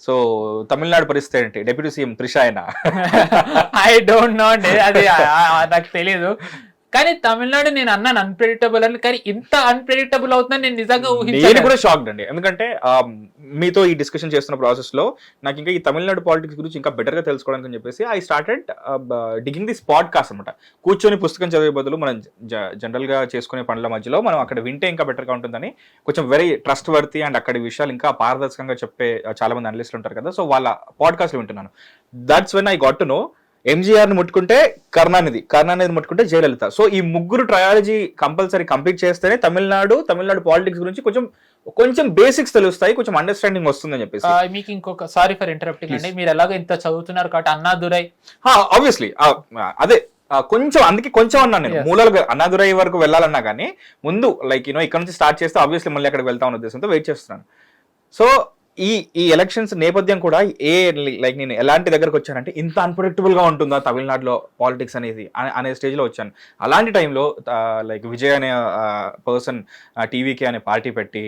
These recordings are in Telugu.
సో తమిళనాడు పరిస్థితి ఏంటి? డిప్యూటీ సీఎం త్రిష ఆయన ఐ డోంట్ నో అండి, అది నాకు తెలియదు. కానీ తమిళనాడు నేను అన్నాను అన్ప్రెడిక్టబుల్ అని, కానీ ఇంత అన్ప్రెడిక్టబుల్ అవుతుందని నేను నిజంగా నేను ఊహించాను. కూడా షాక్డ్ అండి. ఎందుకంటే మీతో ఈ డిస్కషన్ చేస్తున్న ప్రాసెస్ లో నాకు ఇంకా ఈ తమిళనాడు పాలిటిక్స్ గురించి ఇంకా బెటర్ గా తెలుసుకోవడానికి అని చెప్పేసి I started digging this podcast అనమాట. కూర్చొని పుస్తకం చదివే బదులు మనం జనరల్ గా చేసుకునే పనుల మధ్యలో మనం అక్కడ వింటే ఇంకా బెటర్ గా ఉంటుందని కొంచెం వెరీ ట్రస్ట్ వర్తీ అండ్ అక్కడి విషయాలు ఇంకా పారదర్శకంగా చెప్పే చాలా మంది అనలిస్టులు ఉంటారు కదా, సో వాళ్ళ పాడ్కాస్ట్ వింటున్నాను. That's when I got to know MGR ని ముట్టుకుంటే కరుణానిధి ముట్టుకుంటే జయలలిత. సో ఈ ముగ్గురు ట్రయాలజీ కంపల్సరీ కంప్లీట్ చేస్తేనే తమిళనాడు పాలిటిక్స్ గురించి కొంచెం బేసిక్స్ తెలుస్తాయి, కొంచెం అండర్స్టాండింగ్ వస్తుందని చెప్పేసి. మీకు ఇంకొక సారీ ఫర్ ఇంటరప్టింగ్ అండి, మీరు ఎలాగో ఇంత చదువుతున్నారు కాబట్టి అన్నాదురై ఆబ్వియస్లీ అదే కొంచెం అందుకే కొంచెం అన్నాను నేను. మూలాలు అన్నాదురై వరకు వెళ్ళాలన్నా కానీ ముందు లైక్ ఇక్కడ నుంచి స్టార్ట్ చేస్తే ఆబ్వియస్లీ మళ్ళీ అక్కడికి వెళ్తామన్న ఉద్దేశంతో వెయిట్ చేస్తున్నాను. సో ఈ ఎలక్షన్స్ నేపథ్యం కూడా లైక్ నేను ఎలాంటి దగ్గరకు వచ్చానంటే ఇంత అన్ప్రెడిక్టబుల్ గా ఉంటుందా తమిళనాడులో పాలిటిక్స్ అనేది అనే స్టేజ్ లో వచ్చాను. అలాంటి టైంలో లైక్ విజయ్ అనే పర్సన్ టీవీకే అనే పార్టీ పెట్టి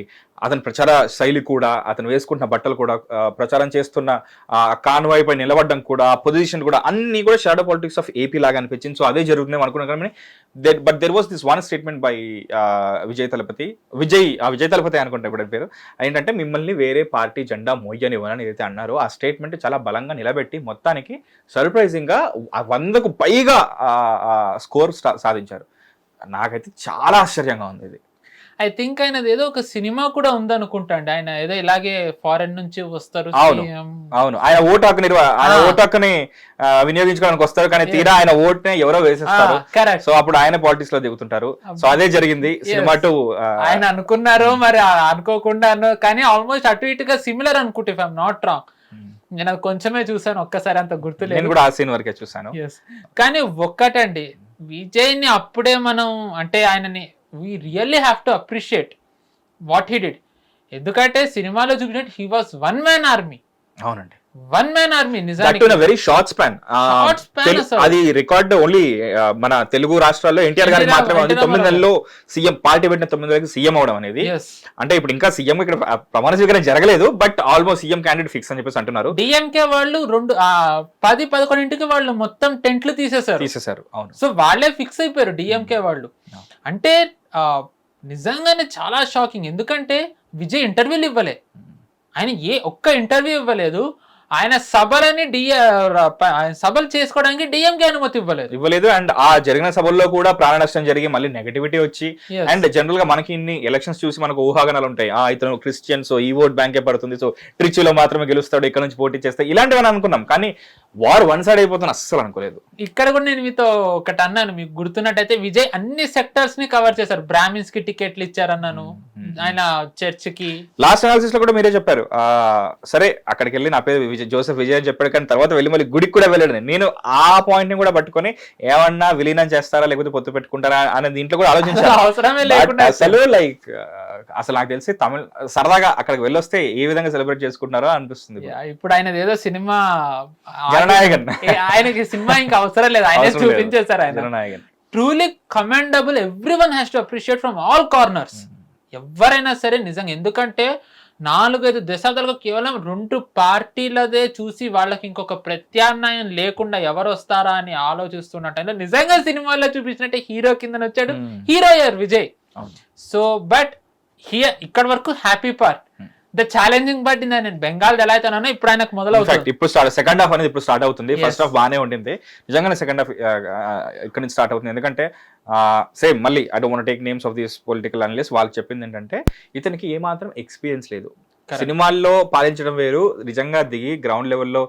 అతని ప్రచార శైలి కూడా, అతను వేసుకుంటున్న బట్టలు కూడా, ప్రచారం చేస్తున్న కాన్వాయ్ పై నిలబడడం కూడా, పొజిషన్ కూడా అన్ని కూడా షాడో పాలిటిక్స్ ఆఫ్ ఏపీ లాగా అనిపించింది. సో అదే జరుగుతుంది అనుకున్నాను. కానీ but there was this one statement by Vijay Thalapathy అనుకుంటా ఇప్పుడు పేరు, ఏంటంటే మిమ్మల్ని వేరే పార్టీ జెండా మోయనివ్వనని ఏదైతే అన్నారో ఆ స్టేట్మెంట్ చాలా బలంగా నిలబెట్టి మొత్తానికి సర్ప్రైజింగ్ గా 100కు పైగా స్కోర్ సాధించారు. నాకైతే చాలా ఆశ్చర్యంగా ఉంది ఇది. ఐ థింక్ ఆయనది ఏదో ఒక సినిమా కూడా ఉందనుకుంటా అండి, ఆయన ఏదో ఇలాగే ఫారెన్ నుంచి వస్తారు. అవును, ఆయన ఓటు హక్కుని వినియోగించుకోవడానికి వస్తారు, కానీ తీరా ఆయన ఓట్నే ఎవరో వేసేస్తారు. సో అప్పుడు ఆయన పాలిటిక్స్ లో దిగుతుంటారు. సో అదే జరిగింది సినిమా టు. ఆయన అనుకున్నారు మరి అనుకోకుండా కానీ ఆల్మోస్ట్ అటు ఇటుగా సిమిలర్ అనుకుంటే ఇఫ్ ఐఎమ్ నాట్ రాంగ్. నేను అది కొంచెమే చూసాను, ఒక్కసారి అంత గుర్తులేదు. నేను కూడా ఆ సీన్ వరకే చూసాను. కానీ ఒక్కటండి, విజయ్ ని అప్పుడే మనం అంటే ఆయనని we really have to appreciate what he did. ఎందుకంటే సినిమాలో చూపించినట్టు he was one man army. అవునండి, వన్ మ్యాన్ ఆర్మీ నిజానికి. Very short span. అది రికార్డ్ ఓన్లీ మన తెలుగు రాష్ట్రాల్లో ఎన్టీఆర్ గారికి మాత్రమే ఉంది. 9 నెలల్లో సీఎం, పార్టీ పెట్టిన 9 నెలలకు సీఎం అవడం అనేది. అంటే ఇప్పుడు ఇంకా సీఎం ఇక్కడ ప్రమాణ స్వీకారం జరగలేదు, but almost CM candidate fix అని చెప్పేసి అంటున్నారు. డిఎంకే వాళ్ళు 10-11 వాళ్ళు మొత్తం టెంట్లు తీసేశారు. అవును, సో వాళ్ళే ఫిక్స్ అయిపోయారు డిఎంకే వాళ్ళు. అంటే నిజంగానే చాలా షాకింగ్. ఎందుకంటే విజయ్ ఇంటర్వ్యూలు ఇవ్వలే, ఆయన ఒక్క ఇంటర్వ్యూ ఇవ్వలేదు. ఆయన సభలు చేసుకోవడానికి డిఎంకే అనుమతి ఇవ్వలేదు. అండ్ ఆ జరిగిన సభల్లో కూడా ప్రాణ నష్టం జరిగి మళ్ళీ నెగటివిటీ వచ్చి, అండ్ జనరల్ గా మనకి ఇన్ని ఎలక్షన్స్ చూసి మనకు ఊహాగానాలు ఉంటాయి. ఇతను క్రిస్టియన్, సో ఈ ఓట్ బ్యాంకే పడుతుంది, సో ట్రిచిలో మాత్రమే గెలుస్తాడు, ఇక్కడ నుంచి పోటీ చేస్తే, ఇలాంటివని అనుకున్నాం. కానీ వార్ వన్ సైడ్ అయిపోతుంది అస్సలు అనుకోలేదు. ఇక్కడ కూడా నేను మీతో ఒకటి అన్నాను, మీకు గుర్తున్నట్టయితే విజయ్ అన్ని సెక్టర్స్ ని కవర్ చేశారు. బ్రాహ్మిన్స్ కి టికెట్లు ఇచ్చారన్నాను, ఆయన చర్చ్ కి. లాస్ట్ అనాలిసిస్ లో కూడా మీరే చెప్పారు, సరే అక్కడికి వెళ్ళి నా పేరు జోసెఫ్ విజయ్ అని చెప్పాడు, కానీ తర్వాత వెళ్ళి మళ్ళీ గుడికి కూడా వెళ్ళాడు. నేను ఆ పాయింట్ ని కూడా పట్టుకొని ఏమన్నా విలీనం చేస్తారా లేకపోతే పొత్తు పెట్టుకుంటారా అనే దీంట్లో కూడా ఆలోచించాను. అవసరమే లేకుండా అసలు లైక్ అసలు నాకు తెలిసి తమిళ సరదాగా అక్కడికి వెళ్ళొస్తే ఏ విధంగా సెలబ్రేట్ చేసుకుంటారో అనిపిస్తుంది. ఇప్పుడు ఆయన ఏదో సినిమా జననాయకన్, ఆయనకి సినిమా ఇంకా అవసరం లేదు, ఆయన చూపించేశారు. ఆయన truly commendable. Everyone has to appreciate from all corners, ఎవరైనా సరే నిజంగా. ఎందుకంటే 4-5 దశాబ్దాలుగా కేవలం 2 పార్టీలదే చూసి వాళ్ళకి ఇంకొక ప్రత్యామ్నాయం లేకుండా ఎవరు వస్తారా అని ఆలోచిస్తున్న టైంలో నిజంగా సినిమాల్లో చూపించినట్టే హీరో కింద వచ్చాడు. హీరో అయ్యారు విజయ్. సో బట్ ఇక్కడ వరకు happy part. The challenging part నేను బెంగాల్ ఎలా అయితే అన్నానో ఇప్పుడు ఆయనకు మొదలవుతుంది. ఇప్పుడు సెకండ్ హాఫ్ అనేది ఇప్పుడు స్టార్ట్ అవుతుంది. ఫస్ట్ హాఫ్ బాగానే ఉంటుంది, నిజంగానే సెకండ్ హాఫ్ ఇక్కడ నుంచి స్టార్ట్ అవుతుంది. ఎందుకంటే సేమ్ మళ్ళీ I don't want take names of these political analyst, వాళ్ళు చెప్పింది ఏంటంటే ఇతనికి ఏమాత్రం ఎక్స్పీరియన్స్ లేదు. సినిమాల్లో పాలించడం వేరు, నిజంగా దిగి గ్రౌండ్ లెవెల్లో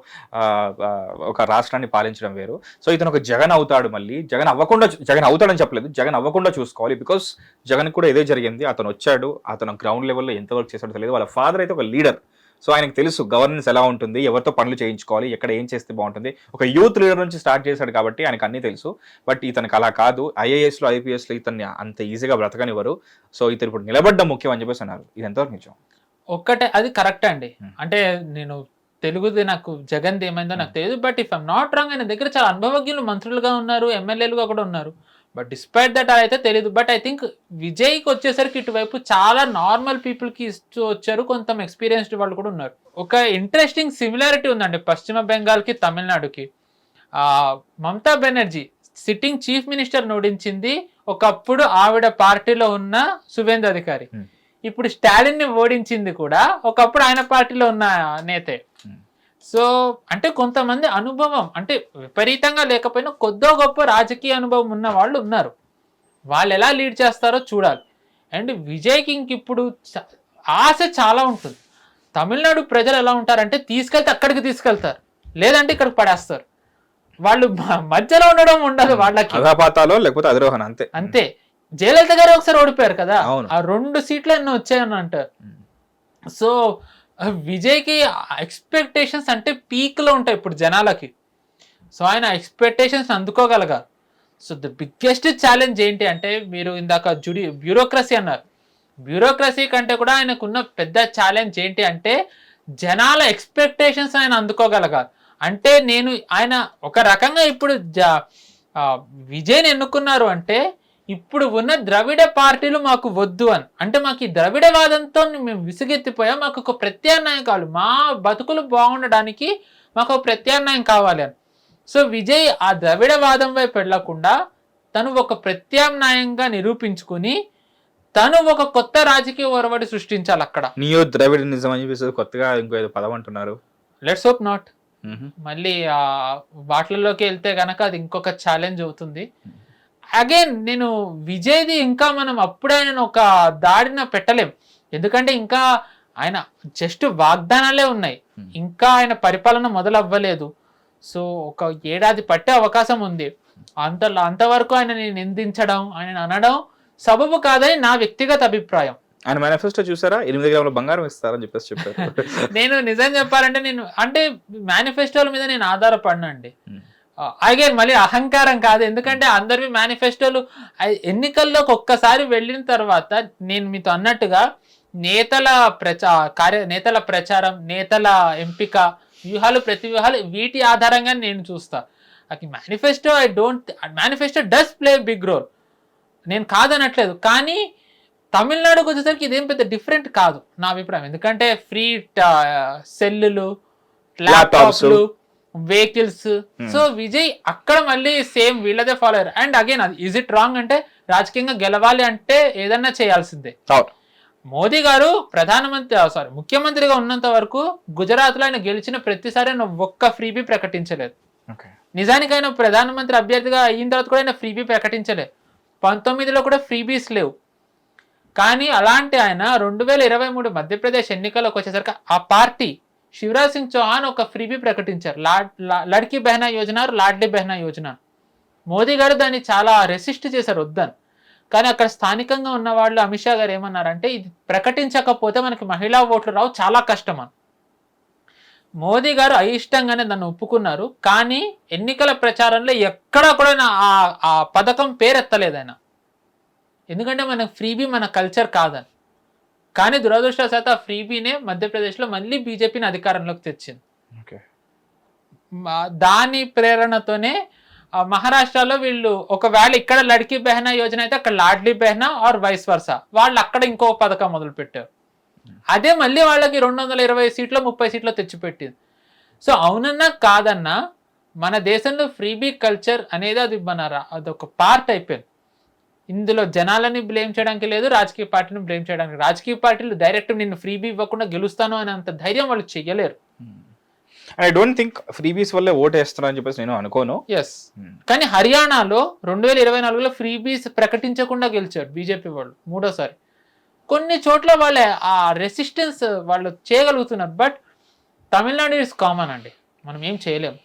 ఒక రాష్ట్రాన్ని పాలించడం వేరు. సో ఇతను ఒక జగన్ అవుతాడు, మళ్ళీ జగన్ అవుతాడని చెప్పలేదు, జగన్ అవ్వకుండా చూసుకోవాలి. బికాస్ జగన్ కూడా ఇదే జరిగింది. అతను వచ్చాడు, అతను గ్రౌండ్ లెవెల్లో ఎంత వర్క్ చేశాడో తెలియదు. వాళ్ళ ఫాదర్ అయితే ఒక లీడర్, సో ఆయనకు తెలుసు గవర్నెన్స్ ఎలా ఉంటుంది, ఎవరితో పనులు చేయించుకోవాలి, ఎక్కడ ఏం చేస్తే బాగుంటుంది. ఒక యూత్ లీడర్ నుంచి స్టార్ట్ చేశాడు కాబట్టి ఆయనకు అన్నీ తెలుసు. బట్ ఇతనికి అలా కాదు. ఐఏఎస్లో ఐపీఎస్లో ఇతన్ని అంత ఈజీగా బ్రతకనివ్వరు. సో ఇతను ఇప్పుడు నిలబడ్డం ముఖ్యం అని చెప్పేసి అన్నారు. ఇది ఎంతవరకు నిజం? ఒక్కటే, అది కరెక్ట్ అండి. అంటే నేను తెలుగుది నాకు జగన్ది ఏమైందో నాకు తెలియదు, but if I'm not wrong ఆయన దగ్గర చాలా అనుభవజ్ఞులు మంత్రులుగా ఉన్నారు, ఎమ్మెల్యేలుగా కూడా ఉన్నారు. బట్ డిస్పైట్ దట్ అయితే తెలియదు. బట్ ఐ థింక్ విజయ్కి వచ్చేసరికి ఇటువైపు చాలా నార్మల్ పీపుల్కి ఇస్తూ వచ్చారు, కొంత ఎక్స్పీరియన్స్డ్ వాళ్ళు కూడా ఉన్నారు. ఒక ఇంట్రెస్టింగ్ సిమిలారిటీ ఉందండి పశ్చిమ బెంగాల్కి తమిళనాడుకి. Mamata Banerjee sitting chief minister ఓడించింది ఒకప్పుడు ఆవిడ పార్టీలో ఉన్న సువేందు అధికారి. ఇప్పుడు స్టాలిన్ ని ఓడించింది కూడా ఒకప్పుడు ఆయన పార్టీలో ఉన్న నేతే. సో అంటే కొంతమంది అనుభవం, అంటే విపరీతంగా లేకపోయినా కొద్దో గొప్ప రాజకీయ అనుభవం ఉన్న వాళ్ళు ఉన్నారు. వాళ్ళు ఎలా లీడ్ చేస్తారో చూడాలి. అండ్ విజయ్కి ఇంక ఇప్పుడు ఆశ చాలా ఉంటుంది. తమిళనాడు ప్రజలు ఎలా ఉంటారంటే తీసుకెళ్తే అక్కడికి తీసుకెళ్తారు, లేదంటే ఇక్కడికి పడేస్తారు. వాళ్ళు మధ్యలో ఉండడం ఉండదు వాళ్ళకి, లేకపోతే అధిరోహణ అంతే. జయలలిత గారు ఒకసారి ఓడిపోయారు కదా, ఆ 2 సీట్లు ఎన్నో వచ్చాయని అంటారు. సో విజయ్కి ఎక్స్పెక్టేషన్స్ అంటే పీక్ లో ఉంటాయి ఇప్పుడు జనాలకి. సో ఆయన ఎక్స్పెక్టేషన్స్ అందుకోగలగాలి. సో ద బిగ్గెస్ట్ ఛాలెంజ్ ఏంటి అంటే, మీరు ఇందాక బ్యూరోక్రసీ అన్నారు, బ్యూరోక్రసీ కంటే కూడా ఆయనకున్న పెద్ద ఛాలెంజ్ ఏంటి అంటే జనాల ఎక్స్పెక్టేషన్స్ ఆయన అందుకోగలగాలి. అంటే ఆయన ఒక రకంగా ఇప్పుడు విజయ్ని ఎన్నుకున్నారు అంటే ఇప్పుడు ఉన్న ద్రవిడ పార్టీలు మాకు వద్దు అని, అంటే మాకు ఈ ద్రవిడవాదంతో మేము విసుగెత్తిపోయాం, మాకు ఒక ప్రత్యామ్నాయం కావాలి, మా బతుకులు బాగుండడానికి మాకు ఒక ప్రత్యామ్నాయం కావాలి అని. సో విజయ్ ఆ ద్రవిడవాదం వైపు వెళ్లకుండా తను ఒక ప్రత్యామ్నాయంగా నిరూపించుకుని తను ఒక కొత్త రాజకీయ ఒరవడి సృష్టించాలి అక్కడ. నియో ద్రవిడనిజం అని చెప్పేసి కొత్తగా ఇంకో ఏదో పదం అంటున్నారు. Let's hope not. మళ్ళీ వాటిల్లోకి వెళ్తే గనక అది ఇంకొక ఛాలెంజ్ అవుతుంది. అగైన్ నేను విజయ్ది ఇంకా మనం అప్పుడే ఆయన ఒక దాడిన పెట్టలేం, ఎందుకంటే ఇంకా ఆయన జస్ట్ వాగ్దానాలే ఉన్నాయి, ఇంకా ఆయన పరిపాలన మొదలవ్వలేదు. సో ఒక ఏడాది పట్టే అవకాశం ఉంది. అంతవరకు ఆయన నిందించడం, ఆయన అనడం సబబు కాదని నా వ్యక్తిగత అభిప్రాయం. ఆయన మేనిఫెస్టో చూసారా, 8 గ్రాముల బంగారం ఇస్తారని చెప్పేసి చెప్పారు. నేను నిజం చెప్పాలంటే అంటే మేనిఫెస్టోల మీద నేను ఆధారపడినండి. అగైన్ మళ్ళీ అహంకారం కాదు, ఎందుకంటే అందరివి మేనిఫెస్టోలు ఎన్నికల్లోకి ఒక్కసారి వెళ్ళిన తర్వాత నేను మీతో అన్నట్టుగా నేతల ప్రచారం, నేతల ఎంపిక, వ్యూహాలు, ప్రతి వ్యూహాలు వీటి ఆధారంగా నేను చూస్తా. Manifesto does play big role, నేను కాదనట్లేదు. కానీ తమిళనాడుకు వచ్చేసరికి ఇదేం పెద్ద డిఫరెంట్ కాదు నా అభిప్రాయం, ఎందుకంటే ఫ్రీ సెల్లులు, ల్యాప్టాప్లు, వెహికల్స్. సో విజయ్ అక్కడ మళ్ళీ సేమ్ వీళ్ళదే ఫాలో అయ్యారు. అండ్ అగైన్ అది ఈజ్ ఇట్ రాంగ్ అంటే రాజకీయంగా గెలవాలి అంటే ఏదన్నా చేయాల్సిందే. మోదీ గారు ముఖ్యమంత్రిగా ఉన్నంత వరకు గుజరాత్ లో ఆయన గెలిచిన ప్రతిసారి ఆయన ఒక్క ఫ్రీబీ ప్రకటించలేదు. నిజానికి ఆయన ప్రధానమంత్రి అభ్యర్థిగా అయిన తర్వాత కూడా ఆయన ఫ్రీబీ ప్రకటించలేదు. 19లో కూడా ఫ్రీబీస్ లేవు. కానీ అలాంటి ఆయన 2023 మధ్యప్రదేశ్ ఎన్నికలకు వచ్చేసరికి ఆ పార్టీ శివరాజ్ సింగ్ చౌహాన్ ఒక ఫ్రీబీ ప్రకటించారు, లడ్కీ బెహనా యోజన, లాడ్లీ బెహనా యోజన. మోదీ గారు దాన్ని చాలా రెసిస్ట్ చేశారు వద్దని. కానీ అక్కడ స్థానికంగా ఉన్న వాళ్ళు అమిత్ షా గారు ఏమన్నారంటే ఇది ప్రకటించకపోతే మనకి మహిళా ఓట్లు రావు, చాలా కష్టం అని. మోదీ గారు అయిష్టంగానే దాన్ని ఒప్పుకున్నారు. కానీ ఎన్నికల ప్రచారంలో ఎక్కడా కూడా ఆ పథకం పేరెత్తలేదు ఆయన, ఎందుకంటే మనకు ఫ్రీబీ మన కల్చర్ కాదని. కానీ దురదృష్టవశాత్తు ఆ ఫ్రీబీనే మధ్యప్రదేశ్లో మళ్ళీ బీజేపీని అధికారంలోకి తెచ్చింది. దాని ప్రేరణతోనే మహారాష్ట్రలో వీళ్ళు ఒకవేళ ఇక్కడ లడ్కీ బెహనా యోజన అయితే అక్కడ loudly Behna are vice versa, వాళ్ళు అక్కడ ఇంకో పథకం మొదలు పెట్టారు. అదే మళ్ళీ వాళ్ళకి 220 సీట్లు 30 సీట్లు తెచ్చిపెట్టింది. సో అవునన్నా కాదన్నా మన దేశంలో ఫ్రీబీ కల్చర్ అనేది అదొక పార్ట్ అయిపోయింది. ఇందులో జనాలని బ్లేమ్ చేయడానికి లేదు, రాజకీయ పార్టీని బ్లేమ్ చేయడానికి. రాజకీయ పార్టీలు డైరెక్ట్ నిన్ను ఫ్రీబీ ఇవ్వకుండా గెలుస్తాను అని అంత ధైర్యం వాళ్ళు చెయ్యలేరు. ఐ డోంట్ థింక్ ఫ్రీబీస్ వల్లే ఓటు వేస్తున్నా అని చెప్పేసి నేను అనుకోను. ఎస్, కానీ హర్యానాలో 2024లో ఫ్రీబీస్ ప్రకటించకుండా గెలిచారు బీజేపీ వాళ్ళు 3వ సారి. కొన్ని చోట్ల వాళ్ళే ఆ రెసిస్టెన్స్ వాళ్ళు చేయగలుగుతున్నారు. బట్ తమిళనాడు ఇస్ కామన్ అండి, మనం ఏం చేయలేము.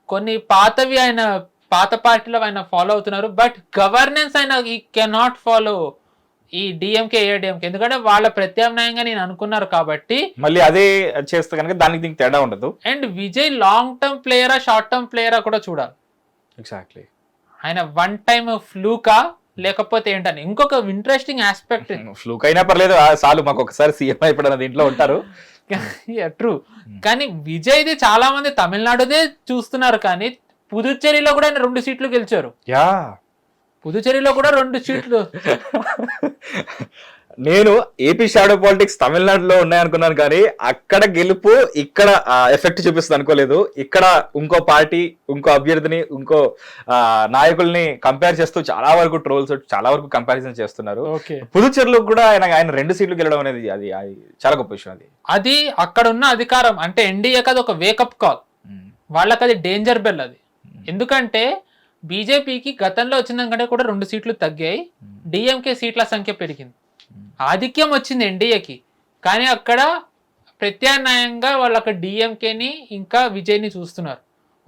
కొన్ని పాతవి ఆయన పాత పార్టీలో ఆయన ఫాలో అవుతున్నారు, బట్ గవర్నెన్స్ ఆయన ఈ కెనాట్ ఫాలో ఈ డిఎంకే ఏఐడిఎంకే, ఎందుకంటే వాళ్ళ ప్రత్యామ్నాయంగా నేను అనుకున్నారు కాబట్టి మళ్ళీ అదే చేస్తే కనుక దానికి దీనికి తేడా ఉండదు. అండ్ విజయ్ లాంగ్ టర్మ్ ప్లేయరా షార్ట్ టర్మ్ ప్లేయరా కూడా చూడాలి. ఎగ్జాక్ట్లీ, ఆయన వన్ టైమ్ ఫ్లూకా లేకపోతే ఏంటని. ఇంకొక ఇంట్రెస్టింగ్ ఆస్పెక్ట్, ఫ్లూక్ అయినా పర్లేదు చాలు మాకు ఒకసారి సీఎం అయిపోయిన దీంట్లో ఉంటారు. ట్రూ, కానీ విజయ్ది చాలా మంది తమిళనాడుదే చూస్తున్నారు, కానీ పుదుచ్చేరిలో కూడా ఆయన 2 సీట్లు గెలిచారు. పుదుచేరిలో కూడా 2 సీట్లు. నేను ఏపీ షాడో పాలిటిక్స్ తమిళనాడులో ఉన్నాయనుకున్నాను, కానీ అక్కడ గెలుపు ఇక్కడ ఎఫెక్ట్ చూపిస్తుంది అనుకోలేదు. ఇక్కడ ఇంకో పార్టీ, ఇంకో అభ్యర్థిని, ఇంకో నాయకుల్ని కంపేర్ చేస్తూ చాలా వరకు ట్రోల్స్, చాలా వరకు కంపారిజన్ చేస్తున్నారు. పుదుచ్చేరిలో కూడా ఆయన 2 సీట్లు గెలవడం అనేది అది చాలా గొప్ప విషయం. అది అక్కడ ఉన్న అధికారం అంటే ఎన్డీఏకి అది ఒక వేకప్ కాల్, వాళ్ళకి అది డేంజర్ బెల్. అది ఎందుకంటే బీజేపీకి గతంలో వచ్చిన దానికంటే కూడా 2 సీట్లు తగ్గాయి, డిఎంకే సీట్ల సంఖ్య పెరిగింది, ఆధిక్యం వచ్చింది ఎన్డీఏకి. కానీ అక్కడ ప్రత్యామ్నాయంగా వాళ్ళు అక్కడ డిఎంకేని ఇంకా విజయ్ని చూస్తున్నారు.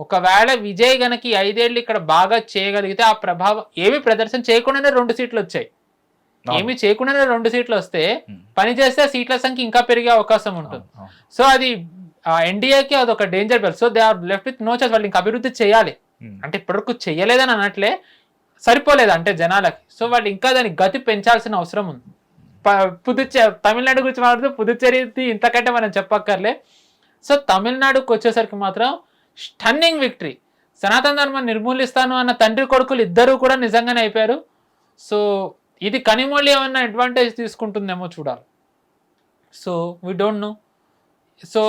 ఒకవేళ విజయ్ గనక 5 ఏళ్ళు ఇక్కడ బాగా చేయగలిగితే ఆ ప్రభావం ఏమి ప్రదర్శన చేయకుండానే 2 సీట్లు వచ్చాయి. ఏమి చేయకుండానే 2 సీట్లు వస్తే పని చేస్తే సీట్ల సంఖ్య ఇంకా పెరిగే అవకాశం ఉంటుంది. సో అది ఎన్డీఏకి అదొక danger bell. So they are left with no choice. వాళ్ళు ఇంకా అభివృద్ధి చేయాలి అంటే ఇప్పటివరకు చెయ్యలేదని అనట్లే, సరిపోలేదు అంటే జనాలకి. సో వాళ్ళు ఇంకా దానికి గతి పెంచాల్సిన అవసరం ఉంది. తమిళనాడు గురించి మాట్లాడితే పుదుచ్చేరి ఇంతకంటే మనం చెప్పక్కర్లే. సో తమిళనాడుకు వచ్చేసరికి మాత్రం స్టన్నింగ్ విక్టరీ. సనాతన ధర్మాన్ని నిర్మూలిస్తాను అన్న తండ్రి కొడుకులు ఇద్దరు కూడా నిజంగానే అయిపోయారు. సో ఇది కనిమొళి ఏమన్నా అడ్వాంటేజ్ తీసుకుంటుందేమో చూడాలి. So we don't know. So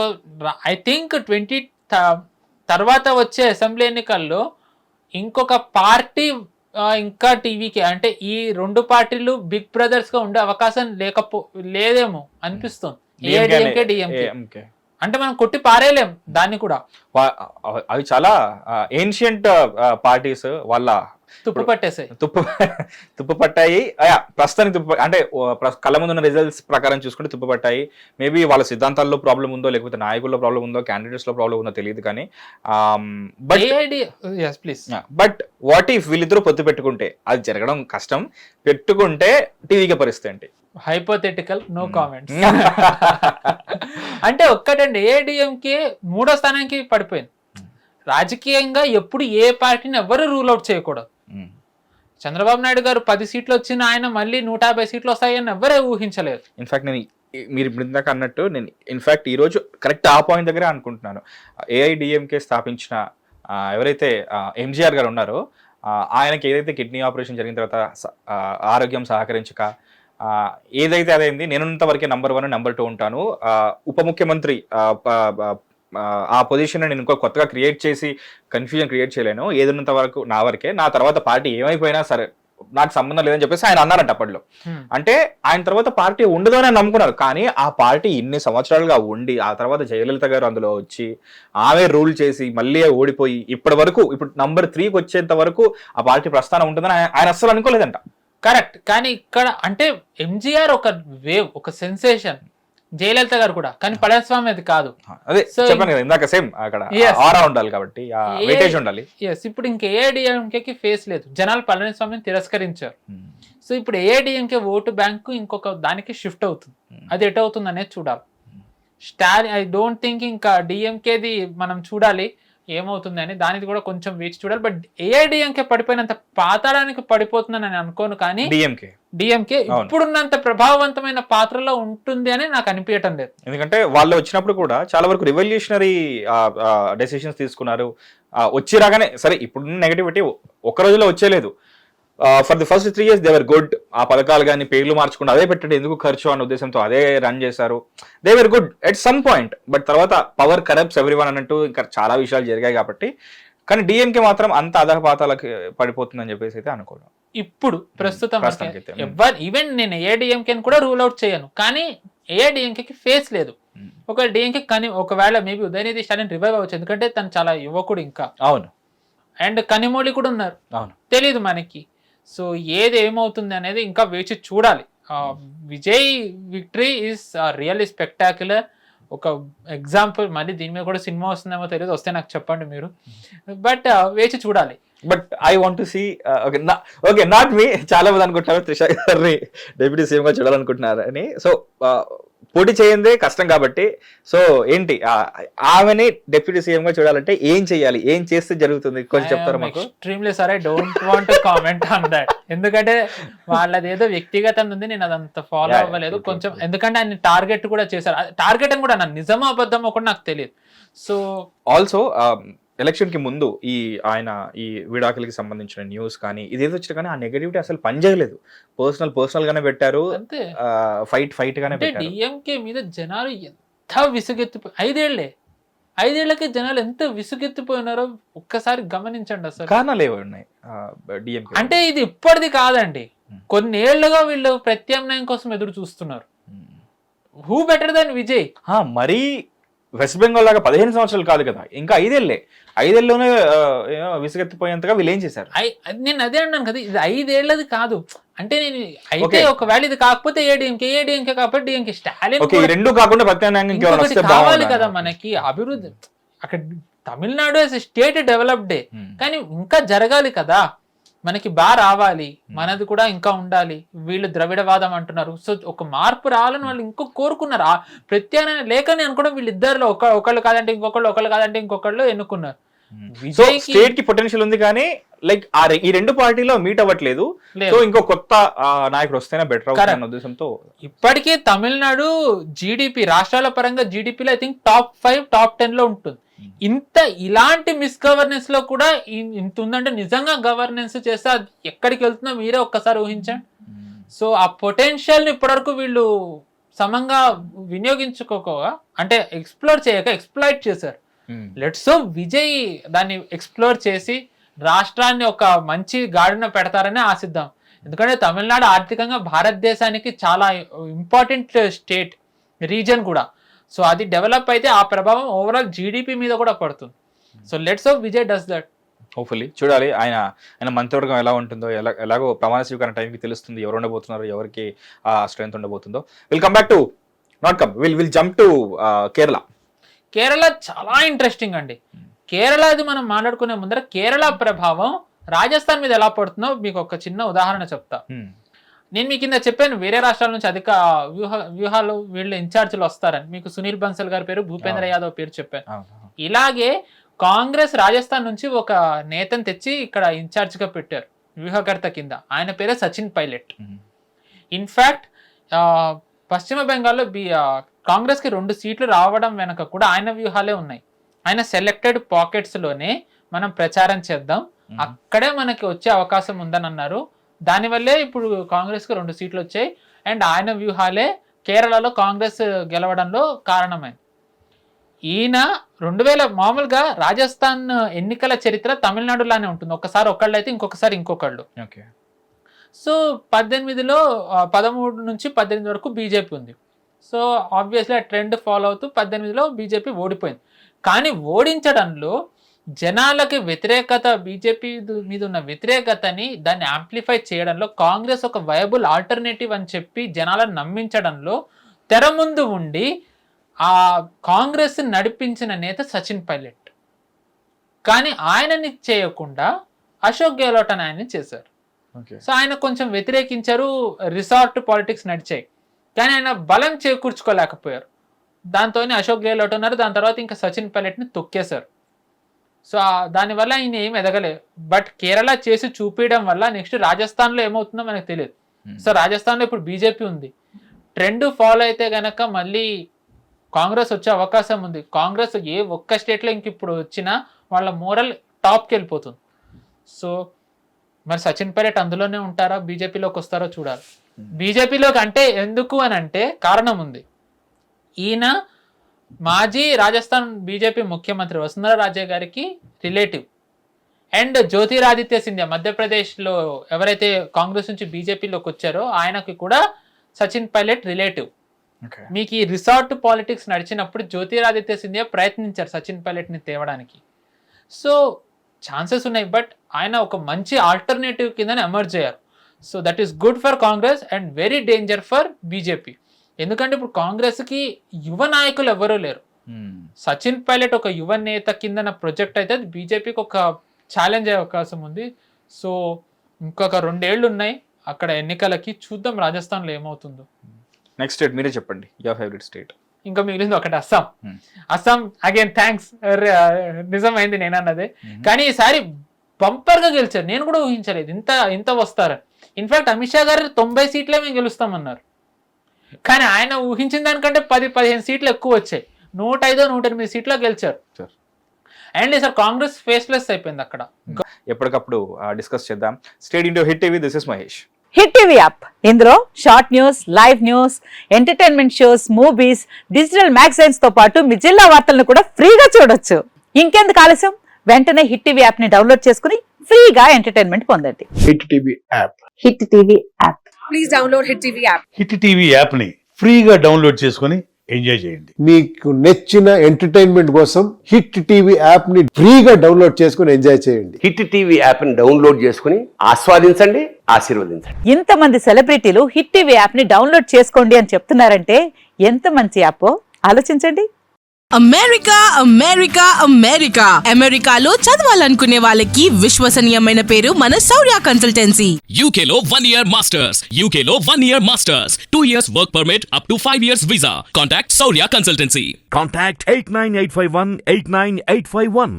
I think 20 తర్వాత వచ్చే అసెంబ్లీ ఎన్నికల్లో ఇంకొక పార్టీ ఇంకా టీవీకి అంటే ఈ 2 పార్టీలు బిగ్ బ్రదర్స్ గా ఉండే అవకాశం లేదేమో అనిపిస్తుంది. ఏఐడిఎంకే డిఎంకే అంటే మనం కొట్టి పారేయలేం దాన్ని కూడా. అవి చాలా ఏన్షియంట్ పార్టీస్, వాళ్ళ తుప్పు పట్టేసాయి, తుప్పు పట్టాయి. ప్రస్తుతానికి అంటే కళ్ళ ముందున్న రిజల్ట్స్ ప్రకారం చూసుకుంటే తుప్పు పట్టాయి. మేబీ వాళ్ళ సిద్ధాంతాల్లో ప్రాబ్లం ఉందో, లేకపోతే నాయకుల్లో ప్రాబ్లం ఉందో, క్యాండిడేట్స్ లో ప్రాబ్లం ఉందో తెలియదు. కానీ బట్ వాట్ ఇఫ్ వీళ్ళిద్దరూ పొత్తు పెట్టుకుంటే, అది జరగడం కష్టం, పెట్టుకుంటే టీవీకి పరిస్థితి ఏంటి? Hypothetical, no comments. అంటే ఒక్కటండి, ఏఐడిఎంకే 3వ స్థానానికి పడిపోయింది. రాజకీయంగా ఎప్పుడు ఏ పార్టీని ఎవరు రూల్ అవుట్ చేయకూడదు. చంద్రబాబు నాయుడు గారు 10 సీట్లు వచ్చిన ఆయన మళ్ళీ 150 సీట్లు వస్తాయని ఎవరే ఊహించలేదు. ఇన్ఫాక్ట్ నేను మీరు ఇప్పుడు ఇందాక అన్నట్టు నేను ఇన్ఫాక్ట్ ఈ రోజు కరెక్ట్ ఆ పాయింట్ దగ్గరే అనుకుంటున్నాను. ఏఐడిఎంకే స్థాపించిన ఎవరైతే ఎంజీఆర్ గారు ఉన్నారో, ఆయనకి ఏదైతే కిడ్నీ ఆపరేషన్ జరిగిన తర్వాత ఆరోగ్యం సహకరించక ఏదైతే అదైంది, నేనున్నంత వరకే నెంబర్ 1 నెంబర్ 2 ఉంటాను, ఉప ముఖ్యమంత్రి ఆ పొజిషన్ నేను ఇంకో కొత్తగా క్రియేట్ చేసి కన్ఫ్యూజన్ క్రియేట్ చేయలేను, ఏదున్నంత వరకు నా వరకే, నా తర్వాత పార్టీ ఏమైపోయినా సరే నాకు సంబంధం లేదని చెప్పేసి ఆయన అన్నారంట అప్పట్లో. అంటే ఆయన తర్వాత పార్టీ ఉండదు అని నమ్ముకున్నారు. కానీ ఆ పార్టీ ఇన్ని సంవత్సరాలుగా ఉండి ఆ తర్వాత జయలలిత గారు అందులో వచ్చి ఆమె రూల్ చేసి మళ్ళీ ఓడిపోయి ఇప్పటి వరకు, ఇప్పుడు నెంబర్ 3కి వచ్చేంత వరకు ఆ పార్టీ ప్రస్థానం ఉంటుందని ఆయన అస్సలు అనుకోలేదంట. కరెక్ట్. కానీ ఇక్కడ అంటే ఎంజీఆర్ ఒక వేవ్, ఒక సెన్సేషన్, జయలలిత గారు కూడా, కానీ పళనిస్వామి అది కాదు. అదే చెప్పాను కదా ఇందాక, సేమ్ అక్కడ ఆరా ఉండాలి కాబట్టి వెయిటేజ్ ఉండాలి. ఇప్పుడు ఇంకా ఏఐడిఎంకేకి ఫేస్ లేదు, జనాలు పళనిస్వామిని తిరస్కరించారు. సో ఇప్పుడు ఏఐడిఎంకే ఓటు బ్యాంకు ఇంకొక దానికి షిఫ్ట్ అవుతుంది. అది ఎటు అవుతుంది అనేది చూడాలి. ఐ డోంట్ థింక్ ఇంకా డిఎంకేది మనం చూడాలి ఏమవుతుంది అని, దానిది కూడా కొంచెం వేచి చూడాలి. బట్ ఏఐడిఎంకే పడిపోయినంత పాతాళానికి పడిపోతుందని నేను అనుకోను. కానీ డిఎంకే ఇప్పుడున్నంత ప్రభావవంతమైన పాత్రలో ఉంటుంది అని నాకు అనిపించటం లేదు. ఎందుకంటే వాళ్ళు వచ్చినప్పుడు కూడా చాలా వరకు రివల్యూషనరీ డెసిషన్స్ తీసుకున్నారు. వచ్చి రాగానే సరే, ఇప్పుడు నెగటివిటీ ఒక్క రోజులో వచ్చేలేదు. For the first 3 years they were good. ఆ పథకాలు కానీ పేర్లు మార్చుకుంటూ అదే పెట్టండి ఎందుకు ఖర్చు అన్న ఉద్దేశంతో అదే రన్ చేశారు. They were good at some point. But తర్వాత పవర్ కరప్ట్స్ ఎవ్రీవన్ అన్నట్టు ఇంకా చాలా విషయాలు జరిగాయి కాబట్టి. కానీ డిఎంకే మాత్రం అంత అధపాతాలకు పడిపోతుందని చెప్పేసి అయితే అనుకోను ఇప్పుడు ప్రస్తుతం. ఈవెన్ నేను ఏఐడిఎంకే కూడా రూల్ అవుట్ చేయను, కానీ ఏఐడిఎంకేకి ఫేస్ లేదు. ఒక డిఎంకే కానీ ఒకవేళ మేబీ ఉదయనిధి స్టాలిన్ రివైవ్ అవ్వచ్చు, ఎందుకంటే తను చాలా యువకుడు ఇంకా. అవును. అండ్ కనిమొళి కూడా ఉన్నారు. అవును, తెలీదు మనకి. సో ఏది ఏమవుతుంది అనేది ఇంకా వేచి చూడాలి. Vijay victory is really spectacular. ఒక ఎగ్జాంపుల్, మళ్ళీ దీని మీద కూడా సినిమా వస్తుందేమో తెలియదు, వస్తే నాకు చెప్పండి మీరు. బట్ వేచి చూడాలి. But I want to see okay not me, చాలా మంది అనుకుంటున్నారు త్రిష గారిని డిప్యూటీ సీఎం గా చూడాలనుకుంటున్నారని. సో పోటీ చేయందే కష్టం కాబట్టి, సో ఏంటి ఆమెని డిప్యూటీ సీఎం గా చూడాలంటే ఏం చేయాలి, ఏం చేస్తే జరుగుతుంది కొంచెం చెప్తారా మాకు? Extremely sir, I don't want to comment on that. ఎందుకంటే వాళ్ళది ఏదో వ్యక్తిగతం ఉంది, నేను అదంతా ఫాలో అవ్వలేదు కొంచెం. ఎందుకంటే ఆయన టార్గెట్ కూడా చేశారు. టార్గెట్ అని కూడా నిజమో అబద్ధమో కూడా నాకు తెలియదు. సో ఆల్సో ఎలక్షన్ కి ముందు ఈ విడాకులకి సంబంధించిన న్యూస్ కానీ ఇదేదో వచ్చినా కానీ ఆ నెగటివిటీ అసలు పనిచేయలేదు. పర్సనల్ గానే పెట్టారు, అంతే. ఫైట్ గానే అంటే పెట్టారు. డిఎంకే మీద జనాలు ఎంత విసుగెత్తిపోయి 5 ఏళ్లకి జనాలు ఎంత విసుగెత్తిపోయినారో ఒక్కసారి గమనించండి అసలు. కారణాలు ఏవి ఉన్నాయి డిఎంకే అంటే ఇది ఇప్పటిది కాదండి, కొన్నేళ్లుగా వీళ్ళు ప్రత్యామ్నాయం కోసం ఎదురు చూస్తున్నారు. Who better than Vijay? మరీ వెస్ట్ బెంగాల్ లాగా 15 సంవత్సరాలు కాదు కదా, ఇంకా 5 ఏళ్ళలోనే విసుగెత్తిపోయేంతగా వీళ్ళు ఏం చేశారు? నేను అదే అన్నాను కదా, ఇది 5 ఏళ్లది కాదు. అంటే నేను అయితే ఒకవేళ ఇది కాకపోతే ఏడీఎంకే కాకపోతే డిఎంకే, స్టాలిన్ ఈ రెండు కాకుండా ప్రత్యామ్నాయంగా ఇంకెవరైనా వస్తే కావాలి బాగుండు కదా అని. మనకి అభివృద్ధి. అక్కడ తమిళనాడు స్టేట్ డెవలప్డే, కానీ ఇంకా జరగాలి కదా, మనకి బాగా రావాలి, మనది కూడా ఇంకా ఉండాలి. వీళ్ళు ద్రవిడవాదం అంటున్నారు, సో ఒక మార్పు రావాలని వాళ్ళు ఇంకో కోరుకున్నారు. ఆ ప్రత్యామ్నాయం లేకని అనుకోవడం, వీళ్ళిద్దరిలో ఒకళ్ళు కాదంటే ఇంకొకళ్ళు, ఒకళ్ళు కాదంటే ఇంకొకళ్ళు ఎన్నుకున్నారు. విజయ్ స్టేట్ కి పొటెన్షియల్ ఉంది కానీ లైక్ ఈ రెండు పార్టీలో మీట్ అవ్వట్లేదు. సో ఇంకో కొత్త నాయకుడు వస్తేనే బెటర్ అవుతుంది అన్న ఉద్దేశంతో ఇప్పటికే తమిళనాడు జీడిపి రాష్ట్రాల పరంగా జీడిపిలో ఐ థింక్ టాప్ 5 టాప్ 10 లో ఉంటుంది. ఇలాంటి మిస్ గవర్నెన్స్ లో కూడా ఇంత ఉందంటే నిజంగా గవర్నెన్స్ చేస్తే అది ఎక్కడికి వెళ్తుందో మీరే ఒక్కసారి ఊహించండి. సో ఆ పొటెన్షియల్ ని ఇప్పటివరకు వీళ్ళు సమంగా వినియోగించుకోగా, అంటే ఎక్స్ప్లోర్ చేయక ఎక్స్ప్లాయిట్ చేశారు. లెట్స్ విజయ్ దాన్ని ఎక్స్ప్లోర్ చేసి రాష్ట్రాన్ని ఒక మంచి గాడిన పెడతారని ఆశిద్దాం. ఎందుకంటే తమిళనాడు ఆర్థికంగా భారతదేశానికి చాలా ఇంపార్టెంట్ స్టేట్, రీజన్ కూడా. సో అది డెవలప్ అయితే ఆ ప్రభావం ఓవరాల్ జీడిపి మీద కూడా పడుతుంది. So let's hope Vijay does that. Hopefully చూడాలి ఆయన మంత్రివర్గం ఎలా ఉంటుందో, ఎలాగో ప్రమాణ స్వీకారం టైంకి తెలుస్తుంది ఎవరు ఉండబోతున్నారు, ఎవరికి స్ట్రెంత్ ఉండబోతుందో. Will jump to Kerala. Kerala చాలా ఇంట్రెస్టింగ్ అండి. కేరళది మనం మాట్లాడుకునే ముందర కేరళ ప్రభావం రాజస్థాన్ మీద ఎలా పడుతుందో మీకు ఒక చిన్న ఉదాహరణ చెప్తా. నేను మీ కింద చెప్పాను వేరే రాష్ట్రాల నుంచి అధిక వ్యూహాలు వీళ్ళు ఇన్ఛార్జీలు వస్తారని. మీకు సునీల్ బన్సల్ గారి పేరు, భూపేంద్ర యాదవ్ పేరు చెప్పాను. ఇలాగే కాంగ్రెస్ రాజస్థాన్ నుంచి ఒక నేతను తెచ్చి ఇక్కడ ఇన్ఛార్జ్ గా పెట్టారు వ్యూహకర్త కింద. ఆయన పేరే సచిన్ పైలట్. ఇన్ఫాక్ట్ పశ్చిమ బెంగాల్లో కాంగ్రెస్ కి 2 సీట్లు రావడం వెనక కూడా ఆయన వ్యూహాలే ఉన్నాయి. ఆయన సెలెక్టెడ్ పాకెట్స్ లోనే మనం ప్రచారం చేద్దాం, అక్కడే మనకి వచ్చే అవకాశం ఉందని అన్నారు. దానివల్లే ఇప్పుడు కాంగ్రెస్ కి 2 సీట్లు వచ్చాయి. అండ్ ఆయన వ్యూహాలే కేరళలో కాంగ్రెస్ గెలవడంలో కారణమైంది. ఈయన 2000 మామూలుగా రాజస్థాన్ ఎన్నికల చరిత్ర తమిళనాడులానే ఉంటుంది, ఒకసారి ఒకళ్ళు అయితే ఇంకొకసారి ఇంకొకళ్ళు. సో 13 నుంచి 18 వరకు బీజేపీ ఉంది. సో ఆబ్వియస్లీ ఆ ట్రెండ్ ఫాలో అవుతూ 18లో బీజేపీ ఓడిపోయింది. కానీ ఓడించడంలో జనాలకి వ్యతిరేకత, బీజేపీ మీద ఉన్న వ్యతిరేకతని దాన్ని యాంప్లిఫై చేయడంలో కాంగ్రెస్ ఒక వయబుల్ ఆల్టర్నేటివ్ అని చెప్పి జనాలను నమ్మించడంలో తెర ముందు ఉండి ఆ కాంగ్రెస్ నడిపించిన నేత సచిన్ పైలట్. కానీ ఆయనని చేయకుండా అశోక్ గెహ్లోట్ అని ఆయన్ని చేశారు. సో ఆయన కొంచెం వ్యతిరేకించారు, రిసార్ట్ పాలిటిక్స్ నడిచాయి, కానీ ఆయన బలం చేకూర్చుకోలేకపోయారు. దాంతోనే అశోక్ గెహ్లోట్ ఉన్నారు, దాని తర్వాత ఇంకా సచిన్ పైలట్ని తొక్కేశారు. సో దానివల్ల ఆయన ఏం ఎదగలేదు. బట్ కేరళ చేసి చూపించడం వల్ల నెక్స్ట్ రాజస్థాన్లో ఏమవుతుందో మనకు తెలియదు. సో రాజస్థాన్లో ఇప్పుడు బీజేపీ ఉంది, ట్రెండ్ ఫాలో అయితే గనక మళ్ళీ కాంగ్రెస్ వచ్చే అవకాశం ఉంది. కాంగ్రెస్ ఏ ఒక్క స్టేట్లో ఇంక ఇప్పుడు వచ్చినా వాళ్ళ మోరల్ టాప్కి వెళ్ళిపోతుంది. సో మరి సచిన్ పైలట్ అందులోనే ఉంటారా, బీజేపీలోకి వస్తారో చూడాలి. బీజేపీలోకి అంటే ఎందుకు అని అంటే కారణం ఉంది. ఈయన మాజీ రాజస్థాన్ బీజేపీ ముఖ్యమంత్రి వసుంధరా రాజే గారికి రిలేటివ్. అండ్ జ్యోతిరాదిత్య సింధియా మధ్యప్రదేశ్లో ఎవరైతే కాంగ్రెస్ నుంచి బీజేపీలోకి వచ్చారో ఆయనకి కూడా సచిన్ పైలట్ రిలేటివ్. మీకు ఈ రిసార్ట్ పాలిటిక్స్ నడిచినప్పుడు జ్యోతిరాదిత్య సింధియా ప్రయత్నించారు సచిన్ పైలట్ని తేవడానికి. సో ఛాన్సెస్ ఉన్నాయి, బట్ ఆయన ఒక మంచి ఆల్టర్నేటివ్ కింద ఎమర్జ్ అయ్యారు. So that is good for Congress and very danger for BJP. ఎందుకంటే ఇప్పుడు కాంగ్రెస్కి యువ నాయకులు ఎవరూ లేరు. సచిన్ పైలట్ ఒక యువ నేత కింద ప్రొజెక్ట్ అయితే అది బీజేపీకి ఒక ఛాలెంజ్ అయ్యే అవకాశం ఉంది. సో ఇంకొక 2 ఏళ్ళు ఉన్నాయి అక్కడ ఎన్నికలకి, చూద్దాం రాజస్థాన్లో ఏమవుతుందో. నెక్స్ట్ స్టేట్ మీరే చెప్పండి, యువర్ ఫేవరెట్ స్టేట్. ఇంకా మిగిలింది ఒకటి అస్సాం. అస్సాం అగైన్ థ్యాంక్స్, నిజమైంది నేను అన్నదే. కానీ ఈసారి బంపర్ గా గెలిచారు, నేను కూడా ఊహించలేదు ఇంత వస్తారని. ఇన్ఫాక్ట్ అమిత్ షా గారు 90 సీట్లే మేము గెలుస్తామన్నారు, కానీ ఆయన ఊహించిన దానికంటే 10-15 సీట్లు ఎక్కువ వచ్చాయి. 105-108 సీట్లో గెలిచారు. అండ్ సార్ కాంగ్రెస్ ఫేస్లెస్ అయిపోయింది అక్కడ. ఎప్పటికప్పుడు డిస్కస్ చేద్దాం. State into hit TV, this is Mahesh. Hit TV app, ఇందులో short news, live news, entertainment shows, movies, digital magazines తో పాటు మీ జిల్లా వార్తలను కూడా ఫ్రీగా చూడొచ్చు. ఇంకెందుకు ఆలస్యం, వెంటనే హిట్ టీవీ యాప్ ని డౌన్లోడ్ చేసుకుని ఫ్రీగా ఎంటర్టైన్మెంట్ పొందండి. Hit TV app. Hit TV app. Please download Hit TV app. Hit TV app ని ఫ్రీగా డౌన్లోడ్ చేసుకొని ఎంజాయ్ చేయండి. మీకు నచ్చిన ఎంటర్టైన్మెంట్ కోసం హిట్ టీవీ యాప్ ని ఫ్రీగా డౌన్లోడ్ చేసుకుని ఎంజాయ్ చేయండి. హిట్ టీవీ యాప్ ని డౌన్లోడ్ చేసుకుని ఆస్వాదించండి, ఆశీర్వదించండి. ఇంతమంది సెలబ్రిటీలు హిట్ టీవీ యాప్ ని డౌన్లోడ్ చేసుకోండి అని చెప్తున్నారంటే ఎంత మంచి యాప్ ఆలోచించండి. అమెరికా అమెరికా అమెరికా అమెరికాలో చదవాలనుకునే వాళ్ళకి విశ్వసనీయమైన పేరు మన శౌర్య consultancy. UK Law 1 Year Masters. UK Law 1 Year Masters. 2 years work permit up to 5 years visa. Contact Saurya Consultancy. Contact 89851 89851.